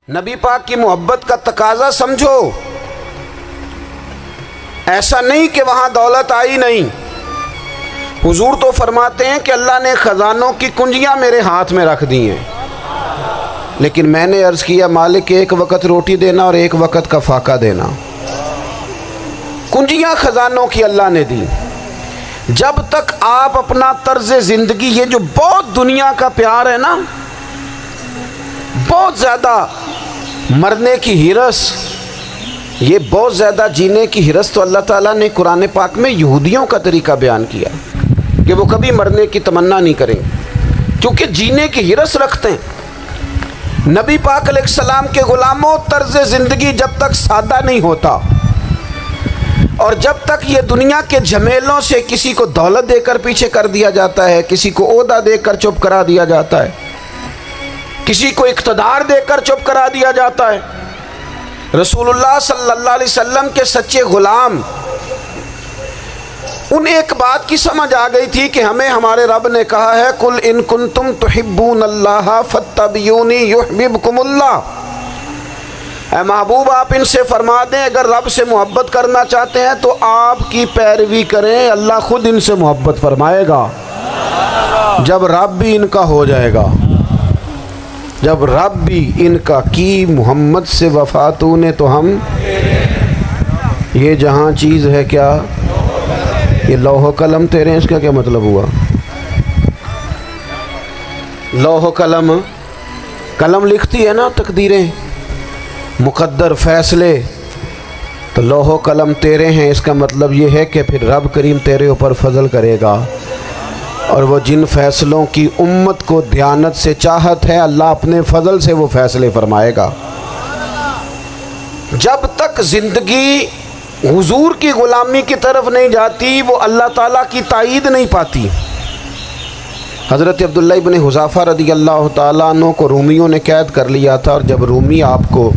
نبی پاک کی محبت کا تقاضا سمجھو، ایسا نہیں کہ وہاں دولت آئی نہیں۔ حضور تو فرماتے ہیں کہ اللہ نے خزانوں کی کنجیاں میرے ہاتھ میں رکھ دی ہیں، لیکن میں نے عرض کیا مالک ایک وقت روٹی دینا اور ایک وقت کا فاقہ دینا۔ کنجیاں خزانوں کی اللہ نے دی۔ جب تک آپ اپنا طرز زندگی، یہ جو بہت دنیا کا پیار ہے نا، بہت زیادہ مرنے کی ہرس، یہ بہت زیادہ جینے کی ہرس، تو اللہ تعالیٰ نے قرآن پاک میں یہودیوں کا طریقہ بیان کیا کہ وہ کبھی مرنے کی تمنا نہیں کریں کیونکہ جینے کی ہرس رکھتے ہیں۔ نبی پاک علیہ السلام کے غلاموں، طرز زندگی جب تک سادہ نہیں ہوتا اور جب تک یہ دنیا کے جھمیلوں سے کسی کو دولت دے کر پیچھے کر دیا جاتا ہے، کسی کو عہدہ دے کر چپ کرا دیا جاتا ہے، کسی کو اقتدار دے کر چپ کرا دیا جاتا ہے، رسول اللہ صلی اللہ علیہ وسلم کے سچے غلام، انہیں ایک بات کی سمجھ آ گئی تھی کہ ہمیں ہمارے رب نے کہا ہے قُلْ إِن كُنْتُمْ تُحِبُّونَ اللَّهَ فَاتَّبِعُونِي يُحْبِبْكُمُ اللَّهُ۔ اے محبوب آپ ان سے فرما دیں اگر رب سے محبت کرنا چاہتے ہیں تو آپ کی پیروی کریں، اللہ خود ان سے محبت فرمائے گا۔ جب رب بھی ان کا ہو جائے گا، جب رب بھی ان کا کی محمد سے وفاتوں نے تو ہم، یہ جہاں چیز ہے کیا، یہ لوح و قلم تیرے ہیں، اس کا کیا مطلب ہوا؟ لوح و قلم، قلم لکھتی ہے نا تقدیریں، مقدر فیصلے، تو لوح و قلم تیرے ہیں، اس کا مطلب یہ ہے کہ پھر رب کریم تیرے اوپر فضل کرے گا، اور وہ جن فیصلوں کی امت کو دیانت سے چاہت ہے اللہ اپنے فضل سے وہ فیصلے فرمائے گا۔ جب تک زندگی حضور کی غلامی کی طرف نہیں جاتی وہ اللہ تعالیٰ کی تائید نہیں پاتی۔ حضرت عبداللہ ابن حذافہ رضی اللہ تعالیٰ عنہ کو رومیوں نے قید کر لیا تھا، اور جب رومی آپ کو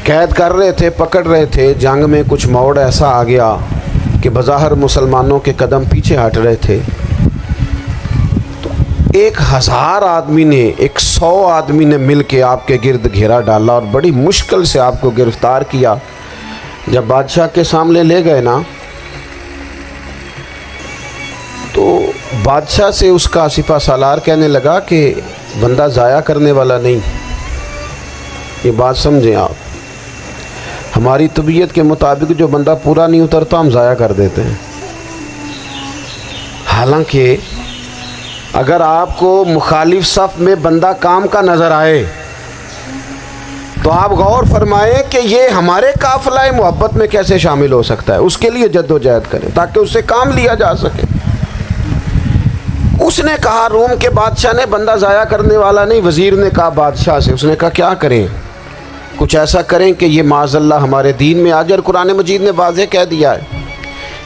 قید کر رہے تھے، پکڑ رہے تھے، جنگ میں کچھ موڑ ایسا آ گیا کہ بظاہر مسلمانوں کے قدم پیچھے ہٹ رہے تھے، تو 1000 آدمی نے، 100 آدمی نے مل کے آپ کے گرد گھیرا ڈالا اور بڑی مشکل سے آپ کو گرفتار کیا۔ جب بادشاہ کے سامنے لے گئے نا تو بادشاہ سے اس کا سپہ سالار کہنے لگا کہ بندہ ضائع کرنے والا نہیں، یہ بات سمجھیں آپ، ہماری طبیعت کے مطابق جو بندہ پورا نہیں اترتا ہم ضائع کر دیتے ہیں۔ حالانکہ اگر آپ کو مخالف صف میں بندہ کام کا نظر آئے تو آپ غور فرمائیں کہ یہ ہمارے قافلہ محبت میں کیسے شامل ہو سکتا ہے، اس کے لیے جد و جہد کریں تاکہ اس سے کام لیا جا سکے۔ اس نے کہا، روم کے بادشاہ نے، بندہ ضائع کرنے والا نہیں۔ وزیر نے کہا بادشاہ سے، اس نے کہا کیا کریں؟ کچھ ایسا کریں کہ یہ معاذ اللہ ہمارے دین میں آ جائے۔ اور قرآن مجید نے واضح کہہ دیا ہے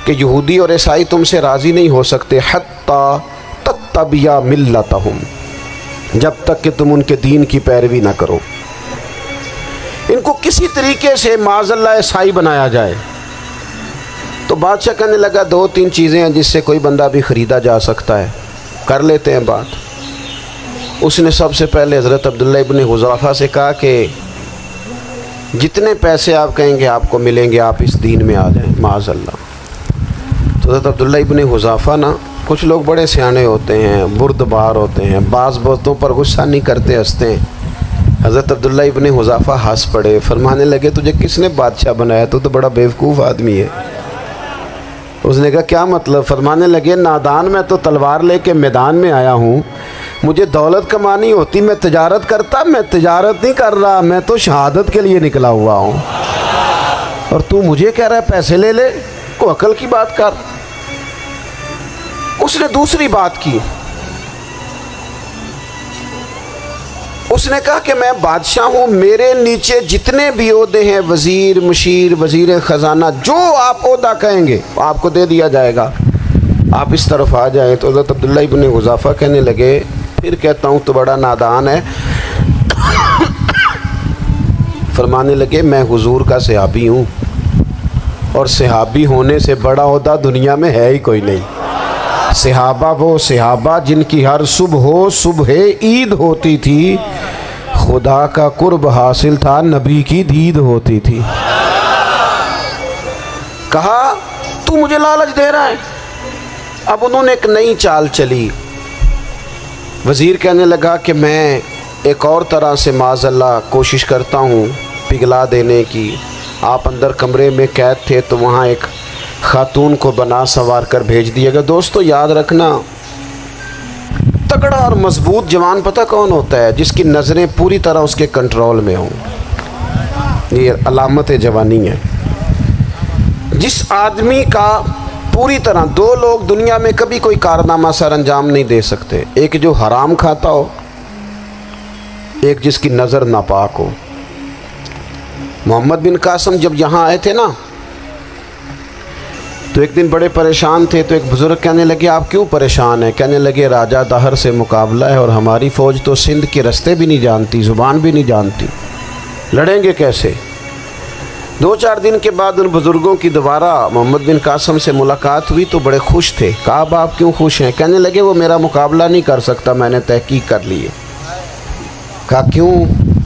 کہ یہودی اور عیسائی تم سے راضی نہیں ہو سکتے حتی تتبع ملتہم، جب تک کہ تم ان کے دین کی پیروی نہ کرو، ان کو کسی طریقے سے معاذ اللہ عیسائی بنایا جائے۔ تو بادشاہ کہنے لگا 2-3 چیزیں ہیں جس سے کوئی بندہ بھی خریدا جا سکتا ہے، کر لیتے ہیں بات۔ اس نے سب سے پہلے حضرت عبداللہ ابن حذافہ سے کہا کہ جتنے پیسے آپ کہیں گے آپ کو ملیں گے، آپ اس دین میں آ جائیں معاذ اللہ۔ تو حضرت عبداللہ ابن حذافہ نا، کچھ لوگ بڑے سیانے ہوتے ہیں، بردبار ہوتے ہیں، بعض باتوں پر غصہ نہیں کرتے، ہنستے ہیں۔ حضرت عبداللہ ابن حذافہ ہنس پڑے، فرمانے لگے تجھے کس نے بادشاہ بنایا، تو بڑا بیوقوف آدمی ہے۔ اس نے کہا کیا مطلب؟ فرمانے لگے نادان میں تو تلوار لے کے میدان میں آیا ہوں، مجھے دولت کمانی ہوتی میں تجارت کرتا، میں تجارت نہیں کر رہا، میں تو شہادت کے لیے نکلا ہوا ہوں، اور تو مجھے کہہ رہا ہے پیسے لے لے، کو عقل کی بات کر۔ اس نے دوسری بات کی، اس نے کہا کہ میں بادشاہ ہوں، میرے نیچے جتنے بھی عہدے ہیں، وزیر، مشیر، وزیر خزانہ، جو آپ عہدہ کہیں گے آپ کو دے دیا جائے گا، آپ اس طرف آ جائیں۔ تو حضرت عبداللہ ابن حذافہ کہنے لگے پھر کہتا ہوں تو بڑا نادان ہے۔ فرمانے لگے میں حضور کا صحابی ہوں، اور صحابی ہونے سے بڑا عہدہ دنیا میں ہے ہی کوئی نہیں۔ صحابہ وہ صحابہ جن کی ہر صبح عید ہوتی تھی، خدا کا قرب حاصل تھا، نبی کی دید ہوتی تھی۔ کہا تو مجھے لالچ دے رہا ہے۔ اب انہوں نے ایک نئی چال چلی۔ وزیر کہنے لگا کہ میں ایک اور طرح سے معاذ اللہ کوشش کرتا ہوں پگھلا دینے کی۔ آپ اندر کمرے میں قید تھے تو وہاں ایک خاتون کو بنا سنوار کر بھیج دیا گیا۔ دوستو یاد رکھنا، تگڑا اور مضبوط جوان پتہ کون ہوتا ہے؟ جس کی نظریں پوری طرح اس کے کنٹرول میں ہوں۔ یہ علامت جوانی ہے۔ جس آدمی کا پوری طرح، دو لوگ دنیا میں کبھی کوئی کارنامہ سر انجام نہیں دے سکتے، ایک جو حرام کھاتا ہو، ایک جس کی نظر ناپاک ہو۔ محمد بن قاسم جب یہاں آئے تھے نا تو ایک دن بڑے پریشان تھے، تو ایک بزرگ کہنے لگے آپ کیوں پریشان ہیں؟ کہنے لگے راجہ دہر سے مقابلہ ہے اور ہماری فوج تو سندھ کے رستے بھی نہیں جانتی، زبان بھی نہیں جانتی، لڑیں گے کیسے؟ 2-4 دن کے بعد ان بزرگوں کی دوبارہ محمد بن قاسم سے ملاقات ہوئی تو بڑے خوش تھے۔ کہا اب آپ کیوں خوش ہیں؟ کہنے لگے وہ میرا مقابلہ نہیں کر سکتا، میں نے تحقیق کر لی ہے۔ کہا کیوں؟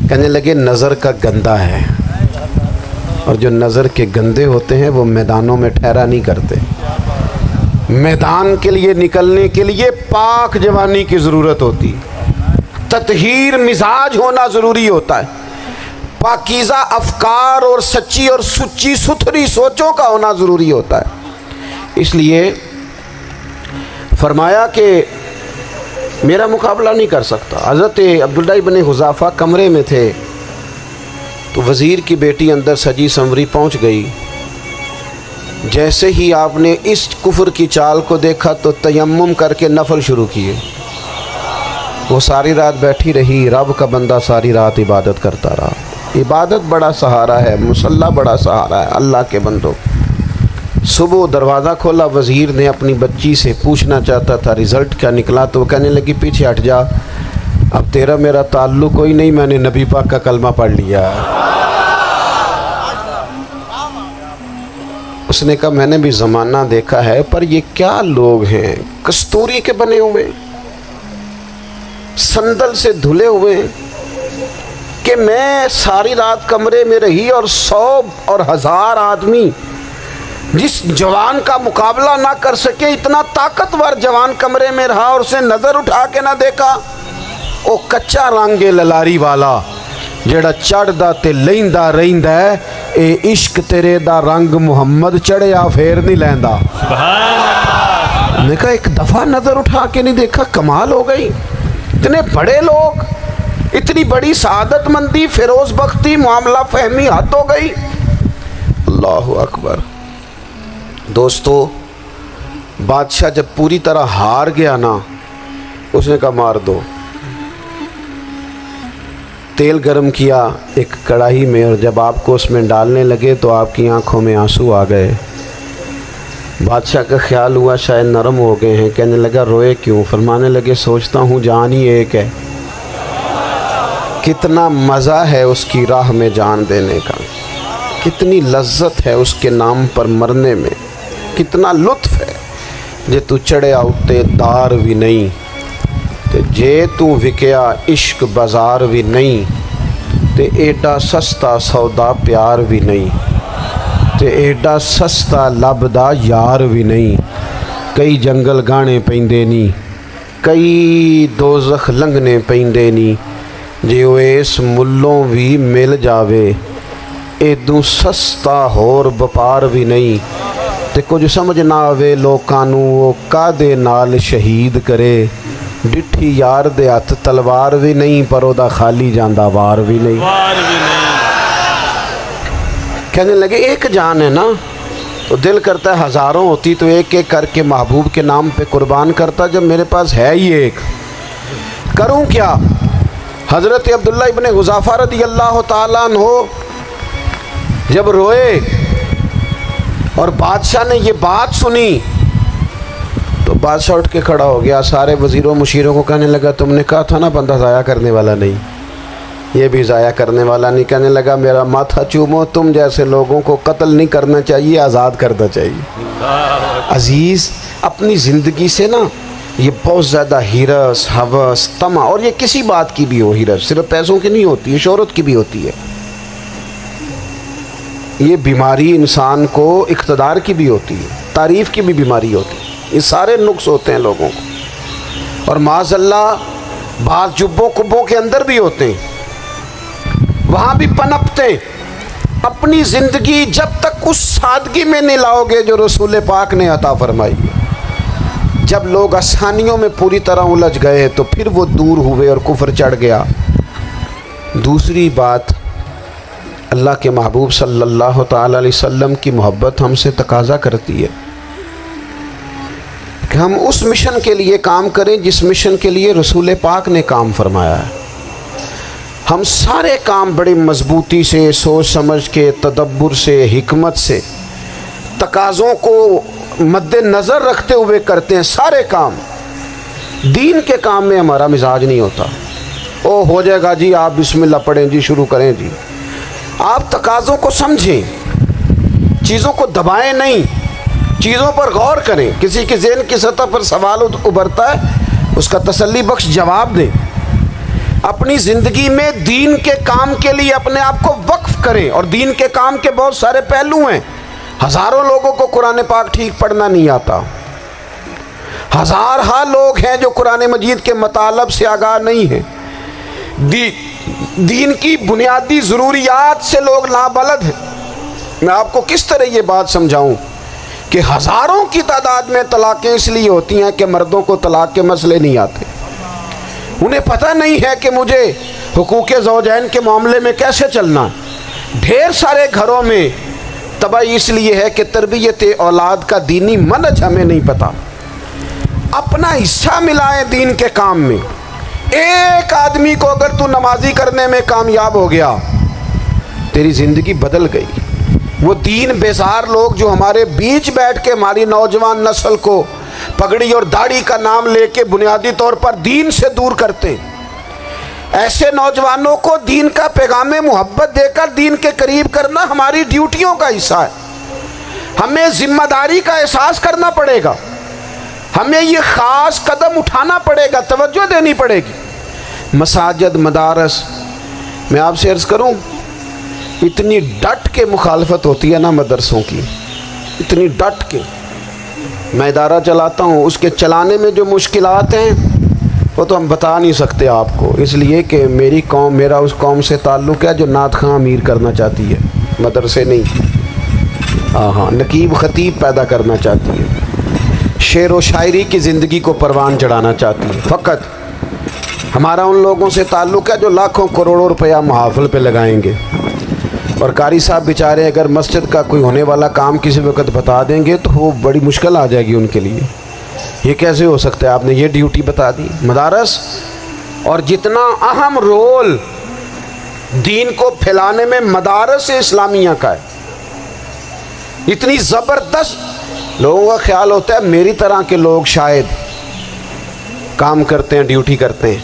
کہنے لگے نظر کا گندہ ہے، اور جو نظر کے گندے ہوتے ہیں وہ میدانوں میں ٹھہرا نہیں کرتے۔ میدان کے لیے نکلنے کے لیے پاک جوانی کی ضرورت ہوتی، تطہیر مزاج ہونا ضروری ہوتا ہے، پاکیزہ افکار اور سچی اور سچی ستھری سوچوں کا ہونا ضروری ہوتا ہے۔ اس لیے فرمایا کہ میرا مقابلہ نہیں کر سکتا۔ حضرت عبداللہ ابن حذافہ کمرے میں تھے تو وزیر کی بیٹی اندر سجی سنوری پہنچ گئی۔ جیسے ہی آپ نے اس کفر کی چال کو دیکھا تو تیمم کر کے نفل شروع کیے۔ وہ ساری رات بیٹھی رہی، رب کا بندہ ساری رات عبادت کرتا رہا۔ عبادت بڑا سہارا ہے، مصلی بڑا سہارا ہے اللہ کے بندوں۔ صبح دروازہ کھولا، وزیر نے اپنی بچی سے پوچھنا چاہتا تھا رزلٹ کیا نکلا، تو وہ کہنے لگی پیچھے ہٹ جا، اب تیرا میرا تعلق کوئی نہیں، میں نے نبی پاک کا کلمہ پڑھ لیا۔ اس نے کہا میں نے بھی زمانہ دیکھا ہے، پر یہ کیا لوگ ہیں، کستوری کے بنے ہوئے، سندل سے دھلے ہوئے ہیں، کہ میں ساری رات کمرے میں رہی اور 100 اور 1000 آدمی جس جوان کا مقابلہ نہ کر سکے، اتنا طاقتور جوان کمرے میں رہا اور اسے نظر اٹھا کے نہ دیکھا۔ او کچا رنگ للاری والا جڑا چڑھدا تے لیندا رہندا ہے، اے عشق تیرے دا رنگ محمد چڑھیا پھر نہیں لیندا۔ میں کہا ایک دفعہ نظر اٹھا کے نہیں دیکھا، کمال ہو گئی۔ اتنے بڑے لوگ، اتنی بڑی سعادت مندی، فیروز بختی، معاملہ فہمی حد ہو گئی۔ اللہ اکبر۔ دوستو بادشاہ جب پوری طرح ہار گیا نا، اس نے کہا مار دو۔ تیل گرم کیا ایک کڑاہی میں، اور جب آپ کو اس میں ڈالنے لگے تو آپ کی آنکھوں میں آنسو آ گئے۔ بادشاہ کا خیال ہوا شاید نرم ہو گئے ہیں، کہنے لگا روئے کیوں؟ فرمانے لگے سوچتا ہوں جان ہی ایک ہے، کتنا مزہ ہے اس کی راہ میں جان دینے کا، کتنی لذت ہے اس کے نام پر مرنے میں، کتنا لطف ہے۔ جے تو چڑھیا اتے دار بھی نہیں تے جے تو وکیا عشق بازار بھی نہیں، تے ایڈا سستا سودا پیار بھی نہیں، تے ایڈا سستا لبدا یار بھی نہیں۔ کئی جنگل گانے پیندے نہیں، کئی دوزخ لنگنے پیندے نہیں، جے وہ اس ملوں بھی مل جاوے ایدوں سستا ہور بپار بھی نہیں۔ تے کچھ سمجھ نہ آوے لوکاں نوں وہ کادے نال شہید کرے، ڈٹھی یار دے ہاتھ تلوار بھی نہیں، پر او دا خالی جاندہ وار بھی نہیں۔ کہنے لگے ایک جان ہے نا، تو دل کرتا ہے ہزاروں ہوتی تو ایک ایک کر کے محبوب کے نام پہ قربان کرتا، جب میرے پاس ہے ہی ایک، کروں کیا؟ حضرت عبداللہ ابن حذافہ رضی اللہ تعالیٰ عنہ جب روئے اور بادشاہ نے یہ بات سنی تو بادشاہ اٹھ کے کھڑا ہو گیا، سارے وزیروں مشیروں کو کہنے لگا تم نے کہا تھا نا بندہ ضائع کرنے والا نہیں، یہ بھی ضائع کرنے والا نہیں۔ کہنے لگا میرا ماتھا چومو، تم جیسے لوگوں کو قتل نہیں کرنا چاہیے، آزاد کرنا چاہیے۔ عزیز اپنی زندگی سے نا یہ بہت زیادہ ہرس، ہوس، طمع، اور یہ کسی بات کی بھی ہو، ہرس صرف پیسوں کی نہیں ہوتی ہے، شہرت کی بھی ہوتی ہے، یہ بیماری انسان کو اقتدار کی بھی ہوتی ہے، تعریف کی بھی بیماری ہوتی ہے، یہ سارے نقص ہوتے ہیں لوگوں کو، اور معاذ اللہ بعض جبوں کبوں کے اندر بھی ہوتے ہیں، وہاں بھی پنپتے ہیں۔ اپنی زندگی جب تک اس سادگی میں نہیں لاؤ گے جو رسول پاک نے عطا فرمائی ہے، جب لوگ آسانیوں میں پوری طرح الجھ گئے تو پھر وہ دور ہوئے اور کفر چڑھ گیا۔ دوسری بات، اللہ کے محبوب صلی اللہ تعالی علیہ وسلم کی محبت ہم سے تقاضا کرتی ہے کہ ہم اس مشن کے لیے کام کریں جس مشن کے لیے رسول پاک نے کام فرمایا ہے۔ ہم سارے کام بڑی مضبوطی سے، سوچ سمجھ کے، تدبر سے، حکمت سے، تقاضوں کو مد نظر رکھتے ہوئے کرتے ہیں سارے کام۔ دین کے کام میں ہمارا مزاج نہیں ہوتا، او ہو جائے گا جی، آپ بسم اللہ پڑھیں جی، شروع کریں جی۔ آپ تقاضوں کو سمجھیں، چیزوں کو دبائیں نہیں، چیزوں پر غور کریں۔ کسی کے ذہن کی سطح پر سوال ابھرتا ہے، اس کا تسلی بخش جواب دیں۔ اپنی زندگی میں دین کے کام کے لیے اپنے آپ کو وقف کریں، اور دین کے کام کے بہت سارے پہلو ہیں۔ ہزاروں لوگوں کو قرآن پاک ٹھیک پڑھنا نہیں آتا، ہزارہا لوگ ہیں جو قرآن مجید کے مطالب سے آگاہ نہیں ہیں، دین کی بنیادی ضروریات سے لوگ نابلد ہیں۔ میں آپ کو کس طرح یہ بات سمجھاؤں کہ ہزاروں کی تعداد میں طلاقیں اس لیے ہوتی ہیں کہ مردوں کو طلاق کے مسئلے نہیں آتے، انہیں پتہ نہیں ہے کہ مجھے حقوق زوجین کے معاملے میں کیسے چلنا ہے۔ ڈھیر سارے گھروں میں تباہی اس لیے ہے کہ تربیت اولاد کا دینی منہج ہمیں نہیں پتہ۔ اپنا حصہ ملائیں دین کے کام میں۔ ایک آدمی کو اگر تو نمازی کرنے میں کامیاب ہو گیا، تیری زندگی بدل گئی۔ وہ دین بیزار لوگ جو ہمارے بیچ بیٹھ کے ہماری نوجوان نسل کو پگڑی اور داڑھی کا نام لے کے بنیادی طور پر دین سے دور کرتے ہیں، ایسے نوجوانوں کو دین کا پیغام محبت دے کر دین کے قریب کرنا ہماری ڈیوٹیوں کا حصہ ہے۔ ہمیں ذمہ داری کا احساس کرنا پڑے گا، ہمیں یہ خاص قدم اٹھانا پڑے گا، توجہ دینی پڑے گی۔ مساجد، مدارس، میں آپ سے عرض کروں، اتنی ڈٹ کے مخالفت ہوتی ہے نا مدرسوں کی، اتنی ڈٹ کے۔ میں ادارہ چلاتا ہوں، اس کے چلانے میں جو مشکلات ہیں وہ تو ہم بتا نہیں سکتے آپ کو، اس لیے کہ میری قوم، میرا اس قوم سے تعلق ہے جو نعت خواں امیر کرنا چاہتی ہے، مدرسے نہیں، ہاں نقیب خطیب پیدا کرنا چاہتی ہے، شعر و شاعری کی زندگی کو پروان چڑھانا چاہتی ہے۔ فقط ہمارا ان لوگوں سے تعلق ہے جو لاکھوں کروڑوں روپیہ محافل پہ لگائیں گے، اور قاری صاحب بیچارے اگر مسجد کا کوئی ہونے والا کام کسی وقت بتا دیں گے تو وہ بڑی مشکل آ جائے گی ان کے لیے۔ یہ کیسے ہو سکتا ہے، آپ نے یہ ڈیوٹی بتا دی؟ مدارس اور جتنا اہم رول دین کو پھیلانے میں مدارس اسلامیہ کا ہے، اتنی زبردست، لوگوں کا خیال ہوتا ہے میری طرح کے لوگ شاید کام کرتے ہیں، ڈیوٹی کرتے ہیں۔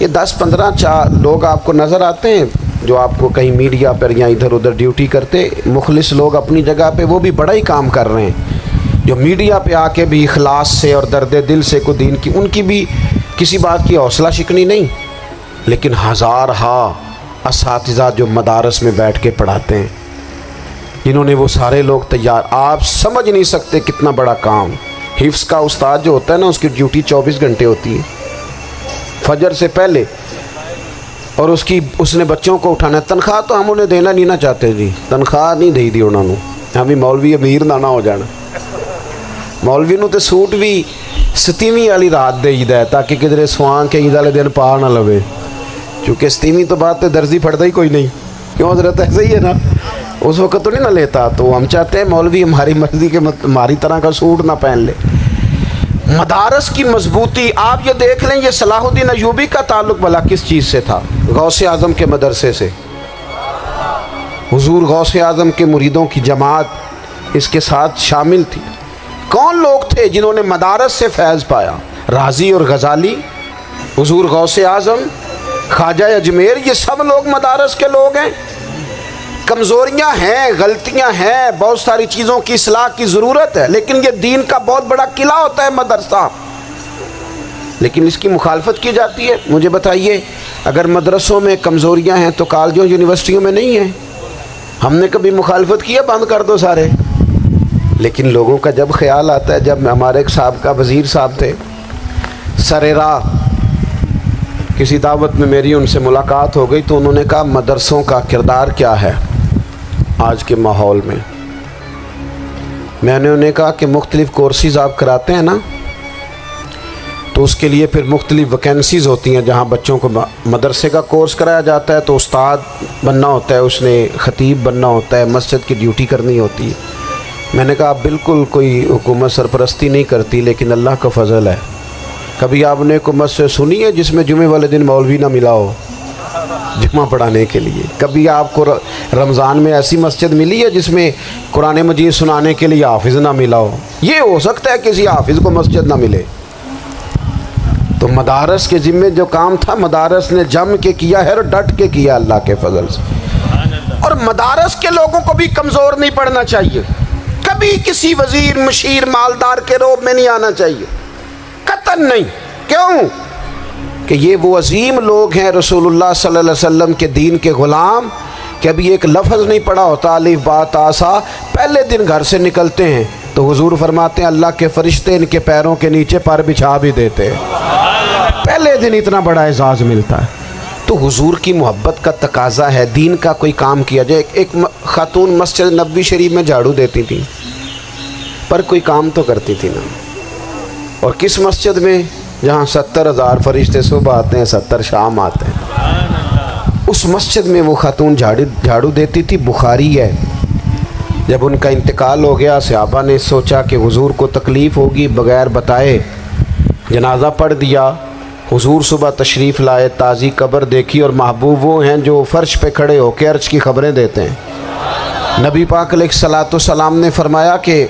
یہ 10-15 لوگ آپ کو نظر آتے ہیں جو آپ کو کہیں میڈیا پر یا ادھر ادھر ڈیوٹی کرتے، مخلص لوگ اپنی جگہ پہ وہ بھی بڑا ہی کام کر رہے ہیں، جو میڈیا پہ آ کے بھی اخلاص سے اور درد دل سے کو دین کی، ان کی بھی کسی بات کی حوصلہ شکنی نہیں، لیکن ہزارہا اساتذہ جو مدارس میں بیٹھ کے پڑھاتے ہیں، جنہوں نے وہ سارے لوگ تیار، آپ سمجھ نہیں سکتے کتنا بڑا کام۔ حفظ کا استاد جو ہوتا ہے نا، اس کی ڈیوٹی 24 گھنٹے ہوتی ہے، فجر سے پہلے، اور اس نے بچوں کو اٹھانا ہے۔ تنخواہ تو ہم انہیں دینا نہیں نہ چاہتے جی، تنخواہ نہیں دے دی انہوں نے، ہمیں مولوی امیر نہ ہو جانا، مولوی نو تے سوٹ بھی 27ویں والی رات دے ہے تاکہ کدھر سوان کے عید والے دن پا نہ لوے، چونکہ 27ویں تو بعد تے درزی پھڑتا ہی کوئی نہیں، کیوں حضرت ایسے ہی ہے نا، اس وقت تو نہیں نہ لیتا، تو ہم چاہتے ہیں مولوی ہماری مرضی کے ہماری طرح کا سوٹ نہ پہن لے۔ مدارس کی مضبوطی آپ یہ دیکھ لیں، یہ صلاح الدین ایوبی کا تعلق بھلا کس چیز سے تھا؟ غوث اعظم کے مدرسے سے۔ حضور غوث اعظم کے مریدوں کی جماعت اس کے ساتھ شامل تھی۔ کون لوگ تھے جنہوں نے مدارس سے فیض پایا؟ رازی اور غزالی، حضور غوث اعظم، خواجہ اجمیر، یہ سب لوگ مدارس کے لوگ ہیں۔ کمزوریاں ہیں، غلطیاں ہیں، بہت ساری چیزوں کی اصلاح کی ضرورت ہے، لیکن یہ دین کا بہت بڑا قلعہ ہوتا ہے مدرسہ، لیکن اس کی مخالفت کی جاتی ہے۔ مجھے بتائیے، اگر مدرسوں میں کمزوریاں ہیں تو کالجوں یونیورسٹیوں میں نہیں ہیں؟ ہم نے کبھی مخالفت کیا بند کر دو سارے؟ لیکن لوگوں کا جب خیال آتا ہے، جب ہمارے ایک سابقہ وزیر صاحب تھے سر راہ، کسی دعوت میں میری ان سے ملاقات ہو گئی تو انہوں نے کہا مدرسوں کا کردار کیا ہے آج کے ماحول میں؟ میں نے انہیں کہا کہ مختلف کورسز آپ کراتے ہیں نا، تو اس کے لیے پھر مختلف ویکنسیز ہوتی ہیں، جہاں بچوں کو مدرسے کا کورس کرایا جاتا ہے تو استاد بننا ہوتا ہے، اس نے خطیب بننا ہوتا ہے، مسجد کی ڈیوٹی کرنی ہوتی ہے۔ میں نے کہا بالکل کوئی حکومت سرپرستی نہیں کرتی، لیکن اللہ کا فضل ہے، کبھی آپ نے حکومت سے سنی ہے جس میں جمعے والے دن مولوی نہ ملا ہو جمعہ پڑھانے کے لیے؟ کبھی آپ کو رمضان میں ایسی مسجد ملی ہے جس میں قرآن مجید سنانے کے لیے حافظ نہ ملا ہو؟ یہ ہو سکتا ہے کسی حافظ کو مسجد نہ ملے۔ تو مدارس کے ذمے جو کام تھا مدارس نے جم کے کیا ہے اور ڈٹ کے کیا اللہ کے فضل سے۔ اور مدارس کے لوگوں کو بھی کمزور نہیں پڑنا چاہیے، کبھی کسی وزیر مشیر مالدار کے روب میں نہیں آنا چاہیے، قطعاً نہیں۔ کیوں؟ کہ یہ وہ عظیم لوگ ہیں رسول اللہ صلی اللہ علیہ وسلم کے دین کے غلام، کہ ابھی ایک لفظ نہیں پڑھا ہوتا الف با تا سا، پہلے دن گھر سے نکلتے ہیں تو حضور فرماتے ہیں اللہ کے فرشتے ان کے پیروں کے نیچے پر بچھا بھی دیتے ہیں، پہلے دن اتنا بڑا اعزاز ملتا ہے۔ تو حضور کی محبت کا تقاضا ہے دین کا کوئی کام کیا جائے۔ ایک خاتون مسجد نبوی شریف میں جھاڑو دیتی تھی، پر کوئی کام تو کرتی تھی نا۔ اور کس مسجد میں؟ جہاں 70,000 فرشتے صبح آتے ہیں 70 شام آتے ہیں، اس مسجد میں وہ خاتون جھاڑو دیتی تھی۔ بخاری ہے، جب ان کا انتقال ہو گیا صحابہ نے سوچا کہ حضور کو تکلیف ہوگی، بغیر بتائے جنازہ پڑھ دیا۔ حضور صبح تشریف لائے، تازی قبر دیکھی، اور محبوب وہ ہیں جو فرش پہ کھڑے ہو کے عرش کی خبریں دیتے ہیں۔ نبی پاک علیہ الصلوۃ والسلام نے فرمایا کہ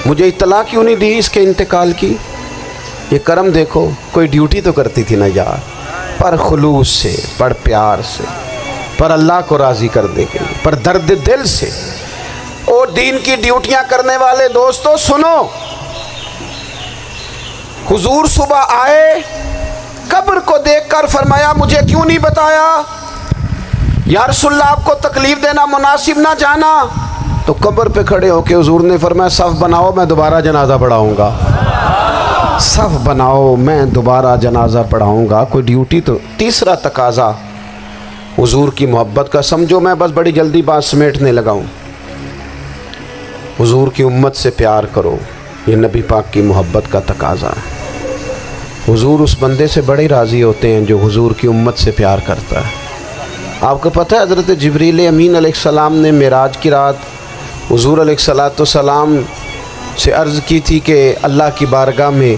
مجھے اطلاع کیوں نہیں دی اس کے انتقال کی؟ یہ کرم دیکھو، کوئی ڈیوٹی تو کرتی تھی نا یار، پر خلوص سے، پر پیار سے، پر اللہ کو راضی کرنے کے لیے، پر درد دل سے۔ اور دین کی ڈیوٹیاں کرنے والے دوستو سنو، حضور صبح آئے، قبر کو دیکھ کر فرمایا مجھے کیوں نہیں بتایا؟ یا رسول اللہ آپ کو تکلیف دینا مناسب نہ جانا؟ تو قبر پہ کھڑے ہو کے حضور نے فرمایا صف بناؤ میں دوبارہ جنازہ پڑھاؤں گا، صف بناؤ میں دوبارہ جنازہ پڑھاؤں گا۔ کوئی ڈیوٹی تو۔ تیسرا تقاضا حضور کی محبت کا، سمجھو میں بس بڑی جلدی بات سمیٹنے لگا ہوں، حضور کی امت سے پیار کرو، یہ نبی پاک کی محبت کا تقاضا ہے۔ حضور اس بندے سے بڑے راضی ہوتے ہیں جو حضور کی امت سے پیار کرتا ہے۔ آپ کو پتہ ہے حضرت جبریل امین علیہ السلام نے معراج کی رات حضور علیہ الصلوۃ والسلام سے عرض کی تھی کہ اللہ کی بارگاہ میں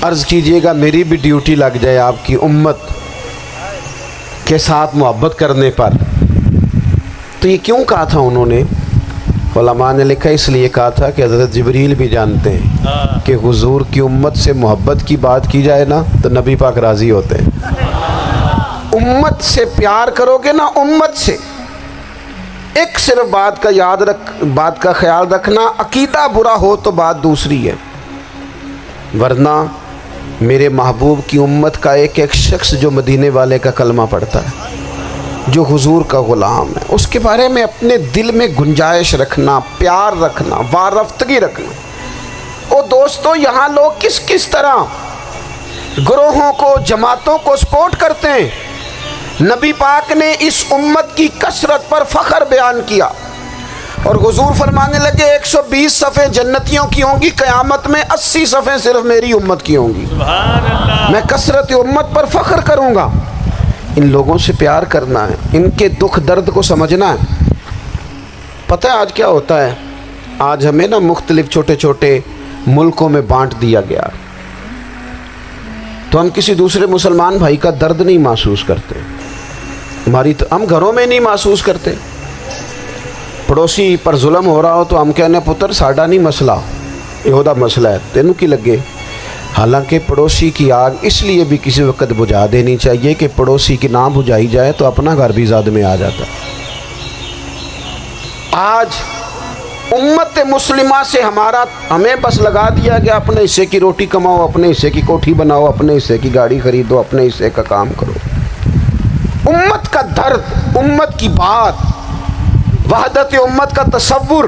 عرض کیجئے گا میری بھی ڈیوٹی لگ جائے آپ کی امت کے ساتھ محبت کرنے پر۔ تو یہ کیوں کہا تھا انہوں نے؟ علماء نے لکھا اس لیے کہا تھا کہ حضرت جبریل بھی جانتے ہیں کہ حضور کی امت سے محبت کی بات کی جائے نا تو نبی پاک راضی ہوتے ہیں۔ امت سے پیار کرو گے نا، امت سے، ایک صرف بات کا خیال رکھنا، عقیدہ برا ہو تو بات دوسری ہے، ورنہ میرے محبوب کی امت کا ایک ایک شخص جو مدینے والے کا کلمہ پڑھتا ہے، جو حضور کا غلام ہے، اس کے بارے میں اپنے دل میں گنجائش رکھنا، پیار رکھنا، وارفتگی رکھنا۔ اور دوستو یہاں لوگ کس کس طرح گروہوں کو، جماعتوں کو سپورٹ کرتے ہیں۔ نبی پاک نے اس امت کی کثرت پر فخر بیان کیا، اور حضور فرمانے لگے 120 صفیں جنتیوں کی ہوں گی، قیامت میں 80 صفیں صرف میری امت کی ہوں گی۔ میں کثرت امت پر فخر کروں گا۔ ان لوگوں سے پیار کرنا ہے، ان کے دکھ درد کو سمجھنا ہے۔ پتہ ہے آج کیا ہوتا ہے؟ آج ہمیں نا مختلف چھوٹے چھوٹے ملکوں میں بانٹ دیا گیا، تو ہم کسی دوسرے مسلمان بھائی کا درد نہیں محسوس کرتے، ہم گھروں میں نہیں محسوس کرتے۔ پڑوسی پر ظلم ہو رہا ہو تو ہم کہنے پتر ساڈا نہیں مسئلہ، یہ مسئلہ ہے، تینوں کی لگے۔ حالانکہ پڑوسی کی آگ اس لیے بھی کسی وقت بجھا دینی چاہیے کہ پڑوسی کی نہ بجھائی جائے تو اپنا گھر بھی زد میں آ جاتا ہے۔ آج امت مسلمہ سے ہمیں بس لگا دیا گیا اپنے حصے کی روٹی کماؤ، اپنے حصے کی کوٹھی بناؤ، اپنے حصے کی گاڑی خریدو، اپنے حصے کا کام کرو۔ امت کا درد، امت کی بات، وحدت امت کا تصور،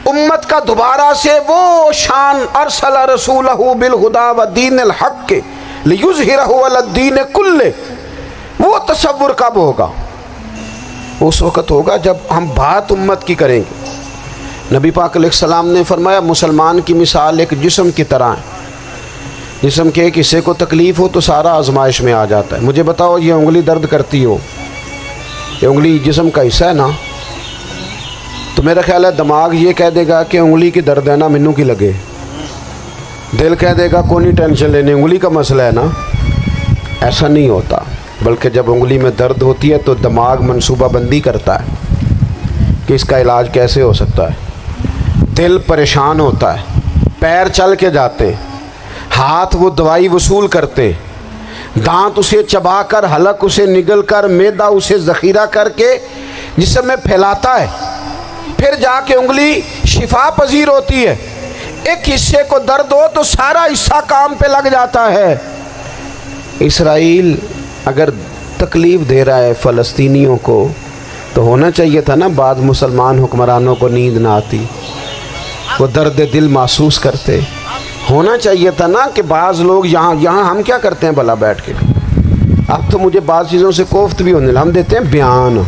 امت کا دوبارہ سے وہ شان ارسل رسولہ بالہدی ودین الحق لیظہرہ علی الدین کلہ، وہ تصور کب ہوگا؟ اس وقت ہوگا جب ہم بات امت کی کریں گے۔ نبی پاک علیہ السلام نے فرمایا مسلمان کی مثال ایک جسم کی طرح ہے، جسم کے ایک حصے کو تکلیف ہو تو سارا آزمائش میں آ جاتا ہے۔ مجھے بتاؤ یہ انگلی درد کرتی ہو، یہ انگلی جسم کا حصہ ہے نا، تو میرا خیال ہے دماغ یہ کہہ دے گا کہ انگلی کی درد ہے نا مینوں کی لگے، دل کہہ دے گا کوئی نہیں ٹینشن لینے انگلی کا مسئلہ ہے نا۔ ایسا نہیں ہوتا، بلکہ جب انگلی میں درد ہوتی ہے تو دماغ منصوبہ بندی کرتا ہے کہ اس کا علاج کیسے ہو سکتا ہے، دل پریشان ہوتا ہے، پیر چل کے جاتے، ہاتھ وہ دوائی وصول کرتے، دانت اسے چبا کر، حلق اسے نگل کر، معدہ اسے ذخیرہ کر کے جسم میں پھیلاتا ہے، پھر جا کے انگلی شفا پذیر ہوتی ہے۔ ایک حصے کو درد ہو تو سارا حصہ کام پہ لگ جاتا ہے۔ اسرائیل اگر تکلیف دے رہا ہے فلسطینیوں کو تو ہونا چاہیے تھا نا بعض مسلمان حکمرانوں کو نیند نہ آتی، وہ درد دل محسوس کرتے، ہونا چاہیے تھا نا کہ بعض لوگ یہاں ہم کیا کرتے ہیں بھلا بیٹھ کے، اب تو مجھے بعض چیزوں سے کوفت بھی ہونے لگا، ہم دیتے ہیں بیان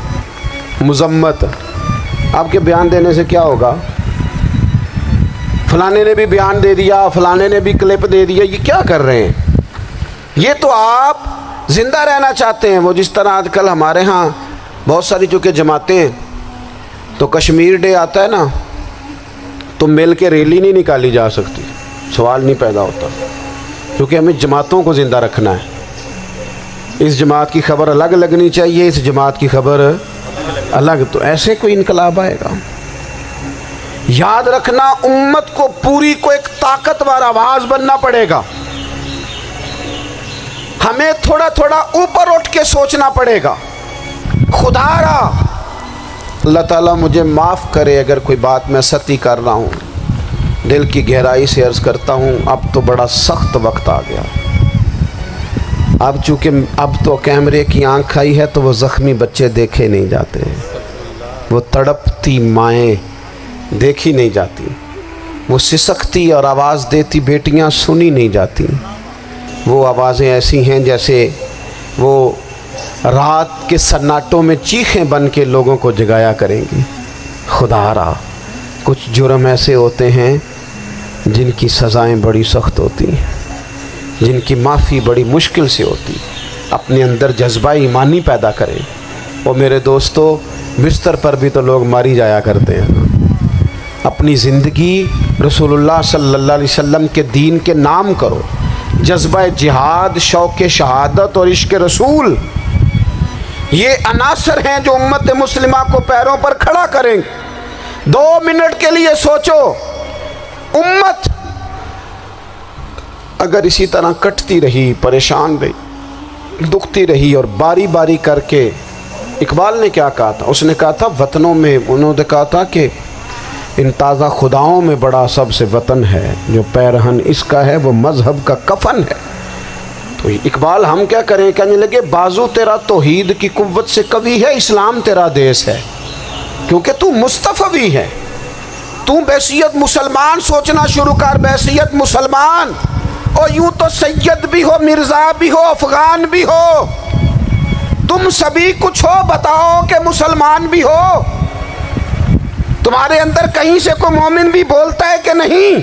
مذمت، آپ کے بیان دینے سے کیا ہوگا؟ فلانے نے بھی بیان دے دیا، فلانے نے بھی کلپ دے دیا، یہ کیا کر رہے ہیں؟ یہ تو آپ زندہ رہنا چاہتے ہیں۔ وہ جس طرح آج کل ہمارے ہاں بہت ساری چونکہ جماعتیں ہیں تو کشمیر ڈے آتا ہے نا تو مل کے ریلی نہیں نکالی جا سکتی، سوال نہیں پیدا ہوتا، کیونکہ ہمیں جماعتوں کو زندہ رکھنا ہے۔ اس جماعت کی خبر الگ لگنی چاہیے، اس جماعت کی خبر الگ، تو ایسے کوئی انقلاب آئے گا؟ یاد رکھنا امت کو پوری کو ایک طاقتور آواز بننا پڑے گا، ہمیں تھوڑا تھوڑا اوپر اٹھ کے سوچنا پڑے گا۔ خدا را اللہ تعالیٰ مجھے معاف کرے اگر کوئی بات میں سطحی کر رہا ہوں، دل کی گہرائی سے عرض کرتا ہوں اب تو بڑا سخت وقت آ گیا، اب چونکہ اب تو کیمرے کی آنکھ آئی ہے تو وہ زخمی بچے دیکھے نہیں جاتے، وہ تڑپتی مائیں دیکھی نہیں جاتی، وہ سسکتی اور آواز دیتی بیٹیاں سنی نہیں جاتی، وہ آوازیں ایسی ہیں جیسے وہ رات کے سناٹوں میں چیخیں بن کے لوگوں کو جگایا کریں گی۔ خدا را کچھ جرم ایسے ہوتے ہیں جن کی سزائیں بڑی سخت ہوتی ہیں، جن کی معافی بڑی مشکل سے ہوتی، اپنے اندر جذبہ ایمانی پیدا کریں۔ اور میرے دوستو بستر پر بھی تو لوگ ماری جایا کرتے ہیں، اپنی زندگی رسول اللہ صلی اللہ علیہ وسلم کے دین کے نام کرو، جذبہ جہاد، شوق شہادت اور عشق رسول، یہ عناصر ہیں جو امت مسلمہ کو پیروں پر کھڑا کریں گے۔ 2 منٹ کے لیے سوچو، امت اگر اسی طرح کٹتی رہی، پریشان رہی، دکھتی رہی اور باری باری کر کے، اقبال نے کیا کہا تھا؟ اس نے کہا تھا وطنوں میں، انہوں نے کہا تھا کہ ان تازہ خداؤں میں بڑا سب سے وطن ہے، جو پیرہن اس کا ہے وہ مذہب کا کفن ہے۔ تو اقبال ہم کیا کریں؟ کہنے لگے بازو تیرا توحید کی قوت سے قوی ہے، اسلام تیرا دیس ہے، کیونکہ تو مصطفی ہے، تو بحیثیت مسلمان سوچنا شروع کر، بحیثیت مسلمان، اور یوں تو سید بھی ہو، مرزا بھی ہو، افغان بھی ہو، تم سبھی کچھ ہو، بتاؤ کہ مسلمان بھی ہو، تمہارے اندر کہیں سے کوئی مومن بھی بولتا ہے کہ نہیں؟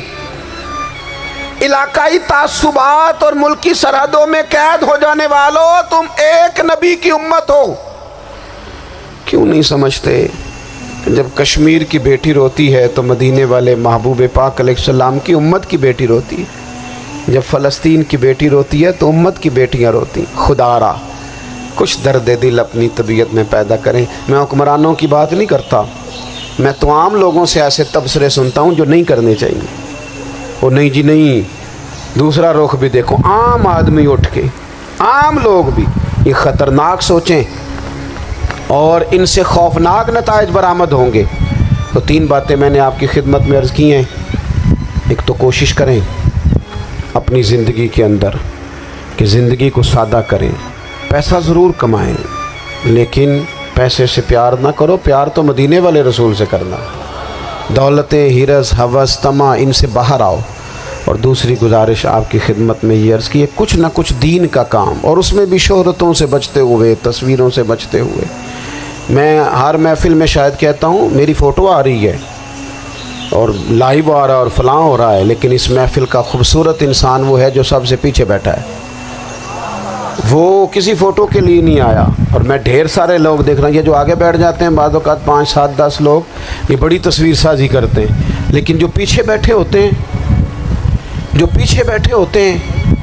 علاقائی تعصبات اور ملکی سرحدوں میں قید ہو جانے والوں، تم ایک نبی کی امت ہو۔ کیوں نہیں سمجھتے جب کشمیر کی بیٹی روتی ہے تو مدینے والے محبوب پاک علیہ السلام کی امت کی بیٹی روتی ہے، جب فلسطین کی بیٹی روتی ہے تو امت کی بیٹیاں روتی۔ خدا را کچھ درد دل اپنی طبیعت میں پیدا کریں۔ میں حکمرانوں کی بات نہیں کرتا، میں تو عام لوگوں سے ایسے تبصرے سنتا ہوں جو نہیں کرنے چاہیے۔ وہ نہیں جی نہیں، دوسرا رخ بھی دیکھو، عام آدمی اٹھ کے، عام لوگ بھی یہ خطرناک سوچیں اور ان سے خوفناک نتائج برآمد ہوں گے۔ تو 3 باتیں میں نے آپ کی خدمت میں عرض کی ہیں۔ ایک تو کوشش کریں اپنی زندگی کے اندر کہ زندگی کو سادہ کریں، پیسہ ضرور کمائیں لیکن پیسے سے پیار نہ کرو، پیار تو مدینے والے رسول سے کرنا۔ دولتیں، ہرس، ہوس، طمع، ان سے باہر آؤ۔ اور دوسری گزارش آپ کی خدمت میں یہ عرض کی ہے، کچھ نہ کچھ دین کا کام، اور اس میں بھی شہرتوں سے بچتے ہوئے، تصویروں سے بچتے ہوئے۔ میں ہر محفل میں شاید کہتا ہوں میری فوٹو آ رہی ہے اور لائیو آ رہا ہے اور فلاں ہو رہا ہے، لیکن اس محفل کا خوبصورت انسان وہ ہے جو سب سے پیچھے بیٹھا ہے، وہ کسی فوٹو کے لیے نہیں آیا۔ اور میں ڈھیر سارے لوگ دیکھ رہا ہوں، یہ جو آگے بیٹھ جاتے ہیں بعض اوقات 5 7 10 لوگ، یہ بڑی تصویر سازی کرتے ہیں، لیکن جو پیچھے بیٹھے ہوتے ہیں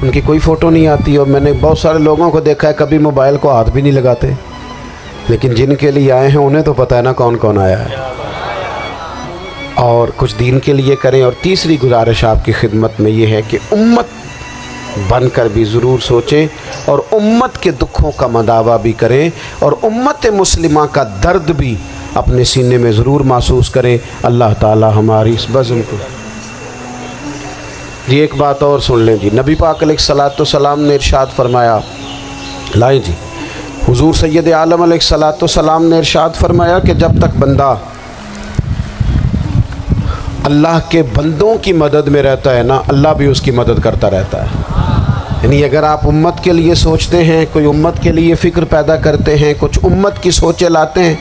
ان کی کوئی فوٹو نہیں آتی۔ اور میں نے بہت سارے لوگوں کو دیکھا ہے کبھی موبائل کو ہاتھ بھی نہیں لگاتے، لیکن جن کے لیے آئے ہیں انہیں تو پتہ ہے نا کون کون آیا ہے۔ اور کچھ دین کے لیے کریں۔ اور تیسری گزارش آپ کی خدمت میں یہ ہے کہ امت بن کر بھی ضرور سوچیں اور امت کے دکھوں کا مداوع بھی کریں اور امت مسلمہ کا درد بھی اپنے سینے میں ضرور محسوس کریں۔ اللہ تعالی ہماری اس بزم کو جی ایک بات اور سن لیں جی، نبی پاک علیہ الصلوۃ والسلام نے ارشاد فرمایا، لائیں جی، حضور سید عالم علیہ الصلوۃ والسلام نے ارشاد فرمایا کہ جب تک بندہ اللہ کے بندوں کی مدد میں رہتا ہے نا، اللہ بھی اس کی مدد کرتا رہتا ہے۔ یعنی اگر آپ امت کے لیے سوچتے ہیں، کوئی امت کے لیے فکر پیدا کرتے ہیں، کچھ امت کی سوچیں لاتے ہیں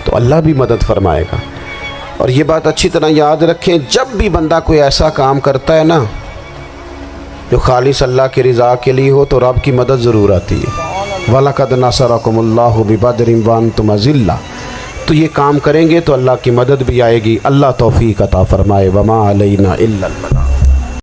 تو اللہ بھی مدد فرمائے گا۔ اور یہ بات اچھی طرح یاد رکھیں، جب بھی بندہ کوئی ایسا کام کرتا ہے نا جو خالص اللہ کی رضا کے لیے ہو تو رب کی مدد ضرور آتی ہے۔ وَلَقَدْ نَصَرَكُمُ اللَّهُ بِبَدْرٍ وَأَنْتُمْ أَذِلَّةٌ، تو یہ کام کریں گے تو اللہ کی مدد بھی آئے گی۔ اللہ توفیق عطا فرمائے۔ وَمَا عَلَيْنَا إِلَّا الْبَلَاغُ۔